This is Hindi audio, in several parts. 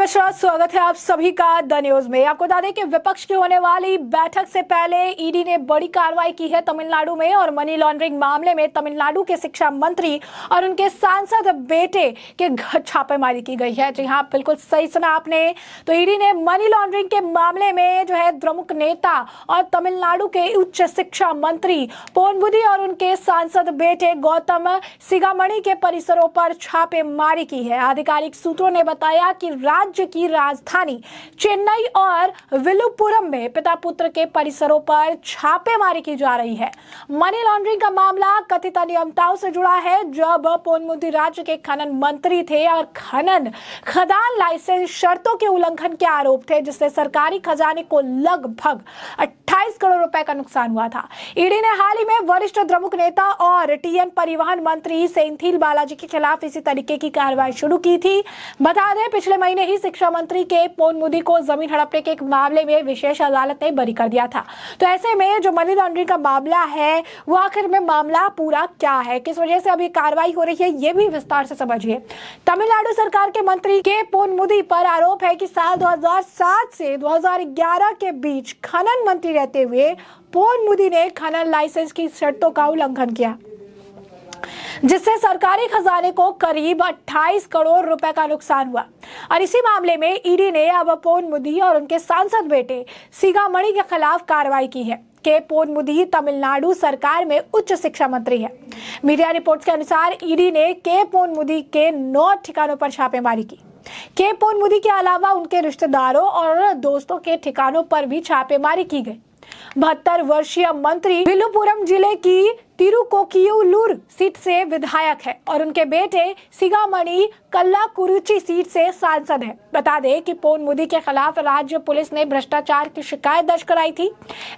नमस्कार, स्वागत है आप सभी का द न्यूज में। आपको बता दें कि विपक्ष की होने वाली बैठक से पहले ईडी ने बड़ी कार्रवाई की है तमिलनाडु में और मनी लॉन्ड्रिंग मामले में तमिलनाडु के शिक्षा मंत्री और उनके सांसद बेटे के घर छापेमारी की गई है। जी हाँ, बिल्कुल सही सुना आपने। तो ईडी ने मनी लॉन्ड्रिंग के मामले में जो है प्रमुख नेता और तमिलनाडु के उच्च शिक्षा मंत्री पोनमुदी और उनके सांसद बेटे गौतम सिगामणि के परिसरों पर छापेमारी की है। आधिकारिक सूत्रों ने बताया कि राज्य की राजधानी चेन्नई और विलुपुरम में पिता पुत्र के परिसरों पर छापेमारी की जा रही है। मनी लॉन्ड्रिंग का मामला कथित अनियमितताओं से जुड़ा है। जब पोनमुदी राज्य के खनन मंत्री थे और खदान लाइसेंस शर्तों के उल्लंघन के आरोप थे, जिससे सरकारी खजाने को लगभग 28 करोड़ रुपए का नुकसान हुआ था। ईडी ने हाल ही में वरिष्ठ द्रमुक नेता और टीएन परिवहन मंत्री सेंथिल बालाजी के खिलाफ इसी तरीके की कार्रवाई शुरू की थी। बता दें, पिछले महीने ही शिक्षा मंत्री के पोनमुदी को जमीन हड़पने के एक मामले में विशेष अदालत ने बरी कर दिया था। तो ऐसे में जो मनी लॉन्ड्रिंग का मामला है, वो आखिर में मामला पूरा क्या है, किस वजह से अभी कार्रवाई हो रही है, ये भी विस्तार से समझिए। तमिलनाडु सरकार के मंत्री के पोनमुदी पर आरोप है कि साल 2007 से 2011 के बीच खनन मंत्री रहते हुए पोनमुदी ने खनन लाइसेंस की शर्तों का उल्लंघन किया, जिससे सरकारी खजाने को करीब 28 करोड़ रुपए का नुकसान हुआ। और इसी मामले में ईडी ने अब पोनमुदी और उनके सांसद बेटे सिगामणि के खिलाफ कार्रवाई की है। के पोनमुदी तमिलनाडु सरकार में उच्च शिक्षा मंत्री है। मीडिया रिपोर्ट्स के अनुसार ईडी ने के पोनमुदी के 9 ठिकानों पर छापेमारी की। के पोनमुदी के अलावा उनके रिश्तेदारों और दोस्तों के ठिकानों पर भी छापेमारी की गई। 72 वर्षीय मंत्री विलुपुरम जिले की तिरुकोकियुलूर सीट से विधायक है और उनके बेटे सिगामणि कल्लाकुरुची सीट से सांसद है। बता दें कि पोनमुदी के खिलाफ राज्य पुलिस ने भ्रष्टाचार की शिकायत दर्ज कराई थी।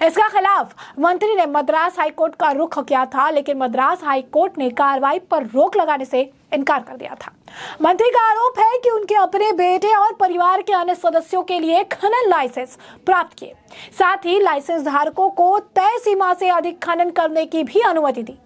इसके खिलाफ मंत्री ने मद्रास हाईकोर्ट का रुख किया था, लेकिन मद्रास हाईकोर्ट ने कार्रवाई पर रोक लगाने से इनकार कर दिया था। मंत्री का आरोप है कि उनके अपने बेटे और परिवार के अन्य सदस्यों के लिए खनन लाइसेंस प्राप्त किए, साथ ही लाइसेंस धारकों को तय सीमा से अधिक खनन करने की भी अनुमति दी।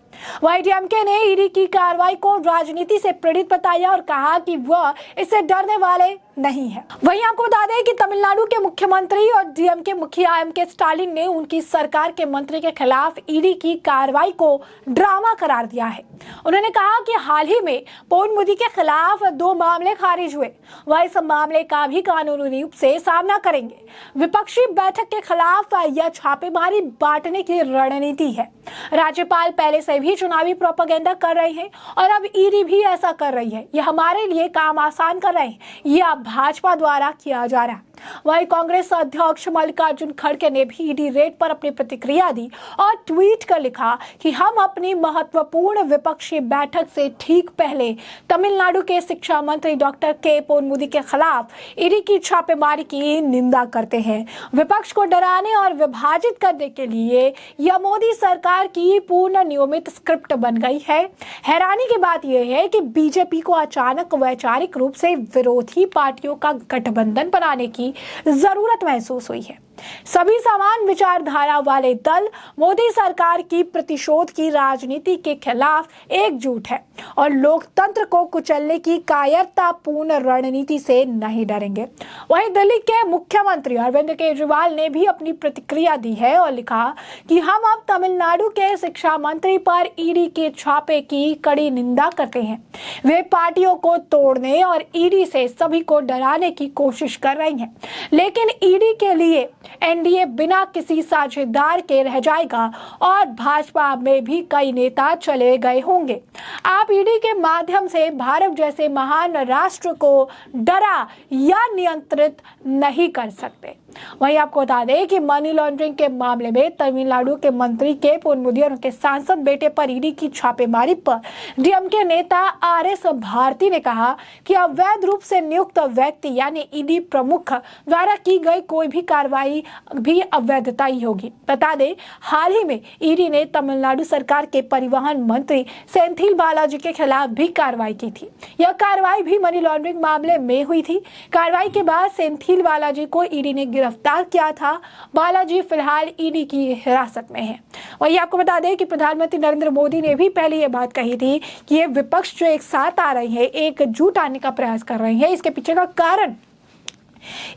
वहीं डीएमके ने ईडी की कार्रवाई को राजनीति से प्रेरित बताया और कहा कि वह इससे डरने वाले नहीं है। वहीं आपको बता दें कि तमिलनाडु के मुख्यमंत्री और डीएमके मुखिया एमके स्टालिन ने उनकी सरकार के मंत्री के खिलाफ ईडी की कार्रवाई को ड्रामा करार दिया है। उन्होंने कहा कि हाल ही में पोनमुदी के खिलाफ 2 मामले खारिज हुए, वह इस मामले का भी कानूनी रूप से सामना करेंगे। विपक्षी बैठक के खिलाफ यह छापेमारी बांटने की रणनीति है। राज्यपाल पहले से भी चुनावी प्रोपेगेंडा कर रहे हैं और अब ईडी भी ऐसा कर रही है। यह हमारे लिए काम आसान कर रहे हैं, यह भाजपा द्वारा किया जा रहा है। वहीं कांग्रेस अध्यक्ष मल्लिकार्जुन खड़गे ने भी ईडी रेड पर अपनी प्रतिक्रिया दी और ट्वीट कर लिखा कि हम अपनी महत्वपूर्ण विपक्षी बैठक से ठीक पहले तमिलनाडु के शिक्षा मंत्री डॉक्टर के पोनमुदी के खिलाफ ईडी की छापेमारी की निंदा करते हैं। विपक्ष को डराने और विभाजित करने के लिए यह मोदी सरकार की पूर्ण नियमित स्क्रिप्ट बन गई है। हैरानी की बात यह है कि बीजेपी को अचानक वैचारिक रूप से विरोधी पार्टियों का गठबंधन बनाने की जरूरत महसूस हुई है। सभी समान विचारधारा वाले दल मोदी सरकार की प्रतिशोध की राजनीति के खिलाफ एकजुट है और लोकतंत्र को कुचलने की कायरतापूर्ण रणनीति से नहीं डरेंगे। वहीं दिल्ली के मुख्यमंत्री अरविंद केजरीवाल ने भी अपनी प्रतिक्रिया दी है और लिखा कि हम अब तमिलनाडु के शिक्षा मंत्री पर ईडी के छापे की कड़ी निंदा करते हैं। वे पार्टियों को तोड़ने और ईडी से सभी को डराने की कोशिश कर रही हैं, लेकिन ईडी के लिए एनडीए बिना किसी साझेदार के रह जाएगा और भाजपा में भी कई नेता चले गए होंगे। आप ईडी के माध्यम से भारत जैसे महान राष्ट्र को डरा या नियंत्रित नहीं कर सकते। वहीं आपको बता दें कि मनी लॉन्ड्रिंग के मामले में तमिलनाडु के मंत्री के पोनमुदी और उनके सांसद बेटे पर ईडी की छापेमारी पर डीएमके नेता आरएस भारती ने कहा कि अवैध रूप से नियुक्त व्यक्ति यानी ईडी प्रमुख द्वारा की गई कोई भी कार्रवाई भी अवैधता ही होगी। बता दें, हाल ही में ईडी ने तमिलनाडु सरकार के परिवहन मंत्री सेंथिल बालाजी के खिलाफ भी कार्रवाई की थी। यह कार्रवाई भी मनी लॉन्ड्रिंग मामले में हुई थी। कार्रवाई के बाद सेंथिल बालाजी को ईडी ने गिरफ्तार किया था। बालाजी फिलहाल ईडी की हिरासत में है। वही आपको बता दें कि प्रधानमंत्री नरेंद्र मोदी ने भी पहले ये बात कही थी कि ये विपक्ष जो एक साथ आ रहे हैं, एकजुट आने का प्रयास कर रहे हैं, इसके पीछे का कारण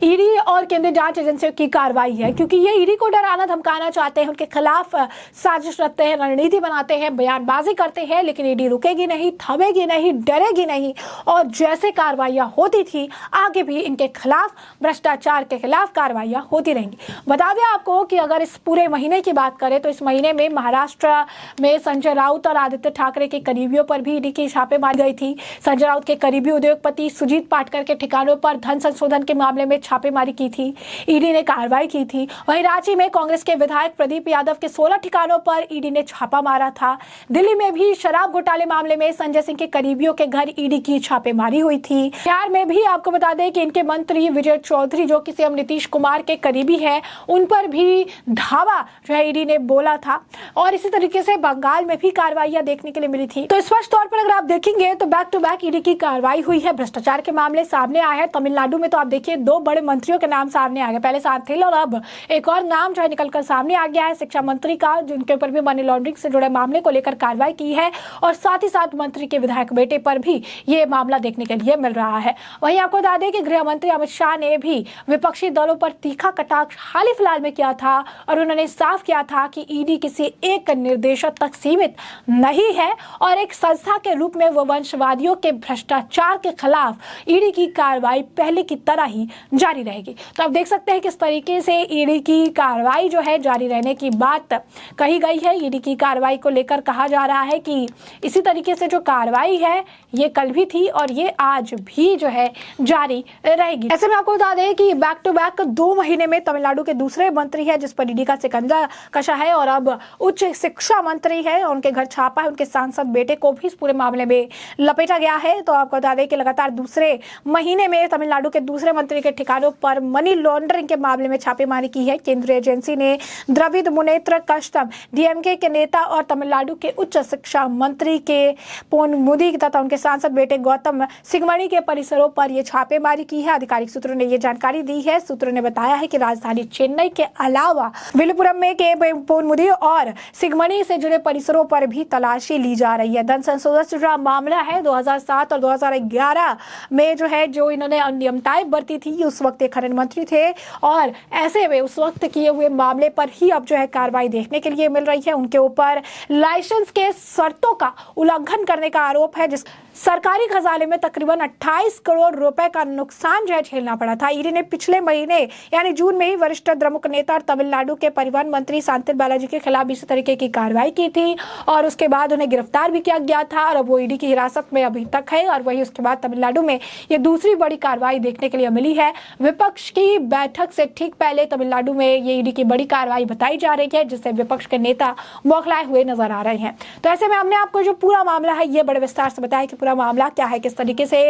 ईडी और केंद्रीय जांच एजेंसियों की कार्रवाई है, क्योंकि ये ईडी को डराना धमकाना चाहते हैं, उनके खिलाफ साजिश रचते हैं, रणनीति बनाते हैं, बयानबाजी करते हैं, लेकिन ईडी रुकेगी नहीं, थमेगी नहीं, डरेगी नहीं। और जैसे कार्रवाइयां होती थी आगे भी इनके खिलाफ, भ्रष्टाचार के खिलाफ कार्रवाइयां होती रहेंगी। बता दें आपको कि अगर इस पूरे महीने की बात करें तो इस महीने में महाराष्ट्र में संजय राउत और आदित्य ठाकरे के करीबियों पर भी ईडी की छापे मारी गई थी। संजय राउत के करीबी उद्योगपति सुजीत पाटकर के ठिकानों पर धन संशोधन के मामले में छापेमारी की थी, ईडी ने कार्रवाई की थी। वहीं रांची में कांग्रेस के विधायक प्रदीप यादव के 16 ठिकानों पर ईडी ने छापा मारा था। दिल्ली में भी शराब घोटाले मामले में संजय सिंह के करीबियों के घर ईडी की छापेमारी हुई थी। बिहार में भी आपको बता दें कि इनके मंत्री विजय चौधरी, जो कि सीएम नीतीश कुमार के करीबी है, उन पर भी धावा जो है ईडी ने बोला था। और इसी तरीके से बंगाल में भी कार्रवाइयां देखने के लिए मिली थी। तो स्पष्ट तौर पर अगर आप देखेंगे तो बैक टू बैक ईडी की कार्रवाई हुई है, भ्रष्टाचार के मामले सामने आए हैं। तमिलनाडु में तो आप देखिए 2 बड़े मंत्रियों के नाम सामने आ गए, पहले साथिल और अब एक और नाम जो है निकलकर सामने आ गया है शिक्षा मंत्री का, जिनके ऊपर भी मनी लॉन्ड्रिंग से जुड़े मामले को लेकर कार्रवाई की है। और साथ ही साथ मंत्री के विधायक बेटे पर भी ये मामला देखने के लिए मिल रहा है। वहीं आपको बता दें कि गृह मंत्री अमित शाह ने भी विपक्षी दलों पर तीखा कटाक्ष हाल ही फिलहाल में किया था और उन्होंने साफ किया था कि ईडी किसी एक निर्देशक तक सीमित नहीं है और एक संस्था के रूप में वो वंशवादियों के भ्रष्टाचार के खिलाफ ईडी की कार्रवाई पहले की तरह ही जारी रहेगी। तो आप देख सकते हैं किस तरीके से ईडी की कार्रवाई जो है जारी रहने की बात कही गई है। ईडी की कार्रवाई को लेकर कहा जा रहा है कि इसी तरीके से जो कार्रवाई है ये कल भी थी और ये आज भी जो है जारी रहेगी। ऐसे में आपको बता दें कि बैक टू बैक 2 महीने में तमिलनाडु के दूसरे मंत्री है जिस पर ईडी का शिकंजा कसा है और अब उच्च शिक्षा मंत्री है, उनके घर छापा है, उनके सांसद बेटे को भी इस पूरे मामले में लपेटा गया है। तो आपको बता दें कि लगातार दूसरे महीने में तमिलनाडु के दूसरे मंत्री के ठिकानों पर मनी लॉन्ड्रिंग के मामले में छापेमारी की है। केंद्रीय एजेंसी ने द्रविड़ मुनेत्र कष्टम, डीएमके के नेता और तमिलनाडु के उच्च शिक्षा मंत्री के पोन मुदी तथा उनके सांसद बेटे गौतम सिंगमणि के परिसरों पर यह छापेमारी की है। आधिकारिक सूत्रों ने यह जानकारी दी है। सूत्रों ने बताया है कि राजधानी चेन्नई के अलावा विलुपुरम में के पोन मुदी और सिंगमणि से जुड़े परिसरों पर भी तलाशी ली जा रही है। धन संशोधन से जुड़ा मामला है। 2007 और 2011 में जो इन्होंने अनियमितताएं बरती थी, उस वक्त एक खनन मंत्री थे और ऐसे में उस वक्त किए हुए मामले पर ही अब जो है कार्रवाई देखने के लिए मिल रही है। उनके ऊपर लाइसेंस के शर्तों का उल्लंघन करने का आरोप है, जिस सरकारी खजाने में तकरीबन 28 करोड़ रुपए का नुकसान जो है झेलना पड़ा था। ईडी ने पिछले महीने यानी जून में ही वरिष्ठ द्रमुक नेता और तमिलनाडु के परिवहन मंत्री सांतिल बालाजी के खिलाफ इसी तरीके की कार्रवाई की थी और उसके बाद उन्हें गिरफ्तार भी किया गया था और अब वो ईडी की हिरासत में अभी तक है। और वही उसके बाद तमिलनाडु में ये दूसरी बड़ी कार्रवाई देखने के लिए मिली है। विपक्ष की बैठक से ठीक पहले तमिलनाडु में ये ईडी की बड़ी कार्रवाई बताई जा रही है, जिससे विपक्ष के नेता बौखलाए हुए नजर आ रहे हैं। तो ऐसे में हमने आपको जो पूरा मामला है ये बड़े विस्तार से बताया कि पूरा मामला क्या है, किस तरीके से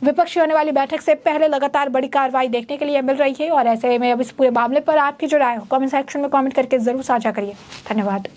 विपक्षी होने वाली बैठक से पहले लगातार बड़ी कार्रवाई देखने के लिए मिल रही है। और ऐसे में अब इस पूरे मामले पर आपकी जो राय हो कमेंट सेक्शन में कमेंट करके जरूर साझा करिए। धन्यवाद।